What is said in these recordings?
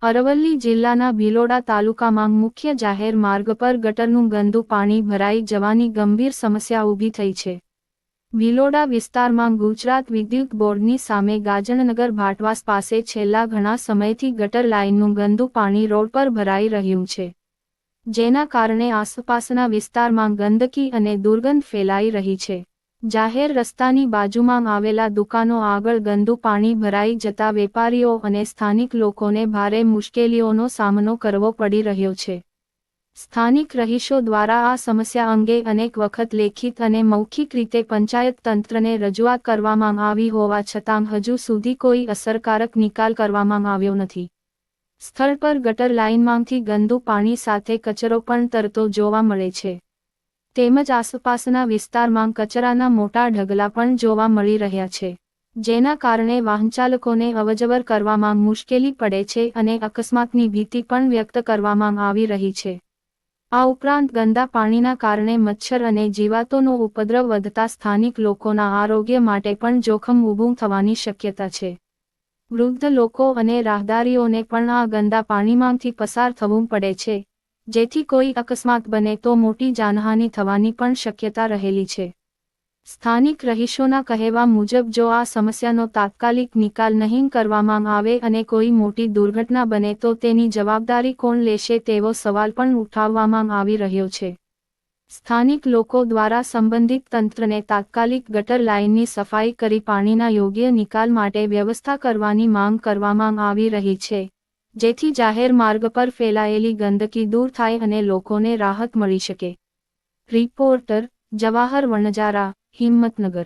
અરવલ્લી જિલ્લાના ભિલોડા તાલુકામાં મુખ્ય જાહેર માર્ગ પર ગટરનું ગંદુ પાણી ભરાઈ જવાની ગંભીર સમસ્યા ઊભી થઈ છે। ભિલોડા વિસ્તારમાં ગુજરાત વિદ્યુત બોર્ડની સામે ગાજણનગર ભાટવાસ પાસે છેલ્લા ઘણા સમયથી ગટર લાઇનનું ગંદુ પાણી રોડ પર ભરાઈ રહ્યું છે, જેના કારણે આસપાસના વિસ્તારમાં ગંદકી અને દુર્ગંધ ફેલાઈ રહી છે। જાહેર રસ્તાની બાજુમાં આવેલા દુકાનો આગળ ગંદુ પાણી ભરાઈ જતા વેપારીઓ અને સ્થાનિક લોકોને ભારે મુશ્કેલીઓનો સામનો કરવો પડી રહ્યો છે। સ્થાનિક રહીશો દ્વારા આ સમસ્યા અંગે અનેક વખત લેખિત અને મૌખિક રીતે પંચાયત તંત્રને રજૂઆત કરવામાં આવી હોવા છતાં હજુ સુધી કોઈ અસરકારક નિકાલ કરવામાં આવ્યો નથી। સ્થળ પર ગટર લાઇનમાંથી ગંદુ પાણી સાથે કચરો પણ તરતો જોવા મળે છે, તેમજ આસપાસના વિસ્તારમાં કચરાના મોટા ઢગલા પણ જોવા મળી રહ્યા છે, જેના કારણે વાહનચાલકોને અવરજવર કરવામાં મુશ્કેલી પડે છે અને અકસ્માતની ભીતિ પણ વ્યક્ત કરવામાં આવી રહી છે। આ ઉપરાંત ગંદા પાણીના કારણે મચ્છર અને જીવાતોનો ઉપદ્રવ વધતા સ્થાનિક લોકોના આરોગ્ય માટે પણ જોખમ ઊભું થવાની શક્યતા છે। વૃદ્ધ લોકો અને રાહદારીઓને પણ આ ગંદા પાણીમાંથી પસાર થવું પડે છે, જેથી કોઈ અકસ્માત બને તો મોટી જાનહાનિ થવાની પણ શક્યતા રહેલી છે। સ્થાનિક રહીશોના કહેવા મુજબ જો આ સમસ્યાનો તાત્કાલિક નિકાલ નહીં કરવામાં આવે અને કોઈ મોટી દુર્ઘટના બને તો તેની જવાબદારી કોણ લેશે તેવો સવાલ પણ ઉઠાવવામાં આવી રહ્યો છે। સ્થાનિક લોકો દ્વારા સંબંધિત તંત્રને તાત્કાલિક ગટર લાઇનની સફાઈ કરી પાણીના યોગ્ય નિકાલ માટે વ્યવસ્થા કરવાની માંગ કરવામાં આવી રહી છે, જેથી જાહેર માર્ગ પર ફેલાયેલી ગંદકી દૂર થાય અને લોકોને રાહત મળી શકે। રિપોર્ટર જવાહર વણજારા, હિંમતનગર।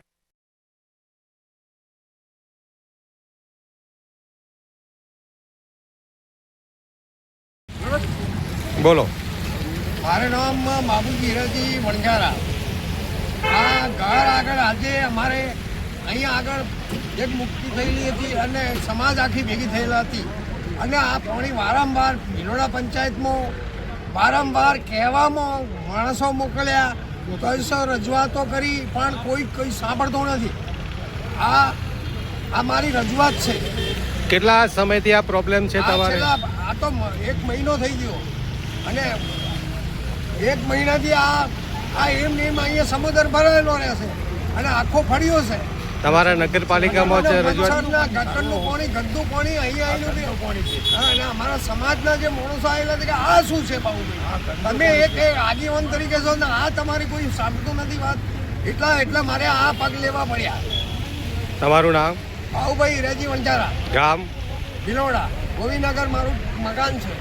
બોલો। મારું નામ બાબુજી હીરાજી વણજારા। આ ઘર આગળ આજે અમારે અહીંયા આગળ એક મુક્તિ થયેલી હતી અને સમાજ આખી ભેગી થયેલા હતી અને આ પાણી વારંવાર ભિલોડા પંચાયતમાં વારંવાર કહેવામાં માણસો મોકલ્યા, કઈસો રજૂઆતો કરી પણ કોઈ સાંભળતો નથી। આ મારી રજૂઆત છે। કેટલા સમયથી આ પ્રોબ્લેમ છે તમારે? આ તો 1 મહિનો થઈ ગયો અને 1 મહિનાથી આ એમ અહીંયા સમુદ્ર ભરાયેલો રહેશે અને આખો ફળ્યો છે। તમારા નગરપાલિકામાં છે રજૂઆત? ગટરનું પાણી, ગંદુ પાણી અહીંયા આવેલું પાણી છે અને અમારા સમાજના જે માણસો આવેલા છે કે આ શું છે બાબુભાઈ, તમે એક આગેવાન તરીકે છો ને આ તમારી કોઈ સાંભળતું નથી વાત, એટલા મારે આ પગ લેવા પડ્યા। તમારું નામ? બાબુભાઈ હીરાજી વણજારા, ગામ? ભિલોડા, ગોવિંદનગર મારું મકાન છે।